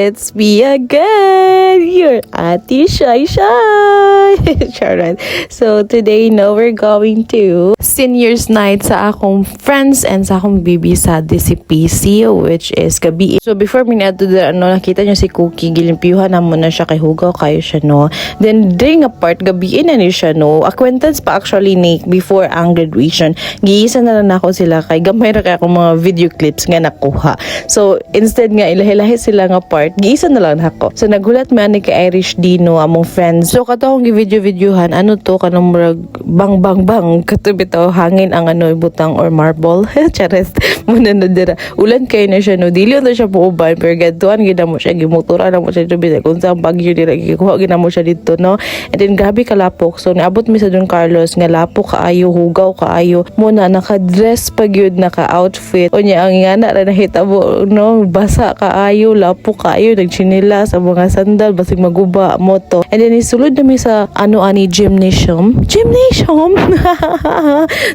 it's me again, your Ate Shy Shy. Charot. So today, we're going to seniors night sa akong friends and sa akong bibi sa DCPC, which is gabi. So before mi na nakita niyo si Cookie, gilimpiyuhan na muna siya kay hugaw kayo siya, no. Then during a part gabi na ni siya, no. Acquaintance pa actually ni before ang graduation. Giisa na lang ako sila kay gamay ra kay ako mga video clips nga nakuha. So instead nga ilahi-lahi sila nga part, giisa na lang ako. So nagulat man ni kay Irish Dino among friends. So kato akong gi-video-videohan, ano to kanang murag bang bang bang kato bitaw hangin ang ano ibutang or marble. Chares muna na dira. Ulan kayo na siya, no. Dili na siya puuban pero gadtuan gid mo siya, gimutura na mo siya dito bitaw kung sa bagyo dira gikuha gid mo siya dito, no. And then grabe kalapok. So niabot mi sa Don Carlos nga lapok kaayo, hugaw kaayo. Muna naka-dress pa gyud, naka-outfit. Unya ang ingana ra nahitabo, no, basa kaayo, lapok kaayo, nagchinila sa mga sandal basig maguba mo to. And then isulod na mi sa ani gymnasium.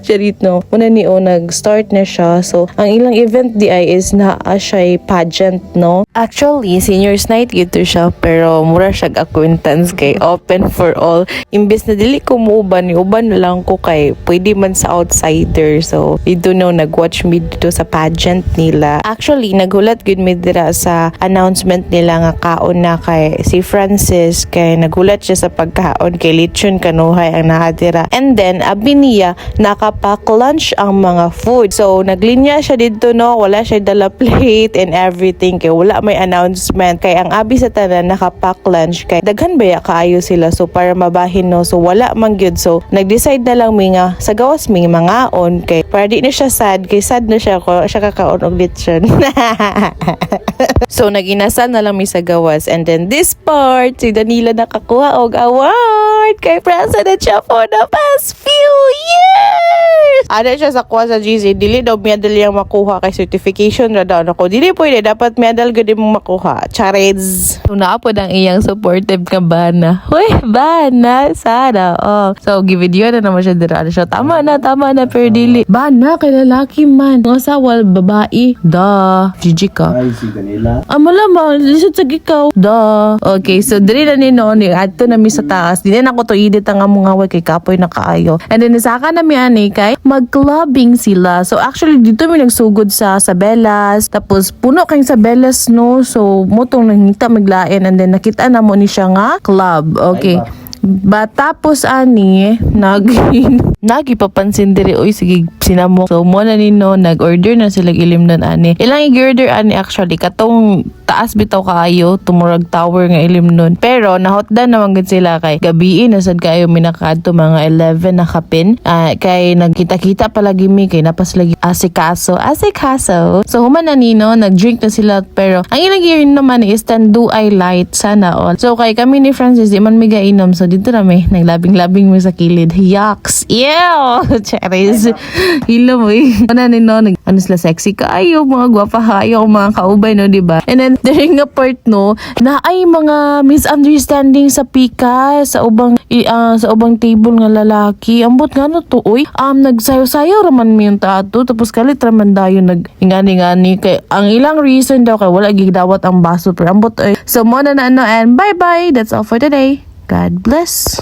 Charit, no. Una ni nag-start na siya. So ang ilang event di ay is na siya pageant, no. Actually seniors night gito siya pero mura siya acquaintance kay open for all. Imbes na dili ko muuban, uban na lang ko kay pwede man sa outsider. So dito no nag-watch me dito sa pageant nila. Actually nagulat gud mi dira sa announcement nila nga kaon na kay si Francis, kay nagulat siya sa pagkaon kay lechon kanuhay ang nakatira. And then abi niya nakapack lunch ang mga food. So naglinya siya dito, no, wala siya dala plate and everything kay wala may announcement. Kay ang abi sa tanan nakapack lunch kay daghan baya kaayo sila, so para mabahin, no. So wala man gyud. So nag-decide na lang mi nga sa gawas mi mangaon kay para di na siya sad, kay sad na siya ko siya kakaon og lechon. So naginasal na lang mi sa gawas. And then this part si Danila nakakuha og award kay president siya for the past few years. Ada siya sa kuha sa GC, dili daw medal yang makuha kay certification ra daw nako. Dili pwede, dapat medal gud mo makuha. Charades. So naapod ang iyang supportive nga bana. Hoy, bana sana. Oh. So gi-video na naman siya dira. Siya tama na pero dili. Bana kay lalaki man. Nga sawal babae. Da. Gigi ka. Ay, si kanila. Amala ma, lisod sa gikaw. Da. Okay, so diri na ni no, ni adto na mi sa taas. Dili na ko to edit ang among away kay kapoy na kaayo. And then isaka na mi ani kay mag-clubbing sila. So actually dito mi nagsugod sa Sabelas. Tapos puno kay Sabelas, no. So motong nangita maglain and then nakita na mo ni siya nga club. Okay. Tapos ani nagipapansin diri, oy sige sinamo. So mo na nino nag-order na sila ilimnon ani. Ilang i-order ani actually katong taas bitaw kaayo, tumurag tower nga ilimnon. Pero nahotdan naman gud sila kay gabi na sad kayo minakadto mga 11 na kapin. Kay nagkita-kita palagi mi kay napas lagi asikaso. So human na nino nag-drink na sila pero ang ilang girin naman is tandu ay light sana all. So kay kami ni Francis di man mi gainom, so dito na may naglabing-labing mo sa kilid. Yucks! Ew! Cherries! Hilo mo eh. Ano nino, ano sila sexy ka? Ayaw, mga gwapa ha. Ayaw, mga kaubay, no, diba? And then, during a part, no, na ay mga misunderstanding sa pika, sa ubang table nga lalaki. Ambot nga no to, uy. Nagsayo-sayo raman mo yung tato. Tapos kalit raman dayo nag-ingani-ngani. Kay, ang ilang reason daw, kay wala gigdawat ang baso. Pero ambot, ay. So, muna na ano, and bye-bye! That's all for today. God bless.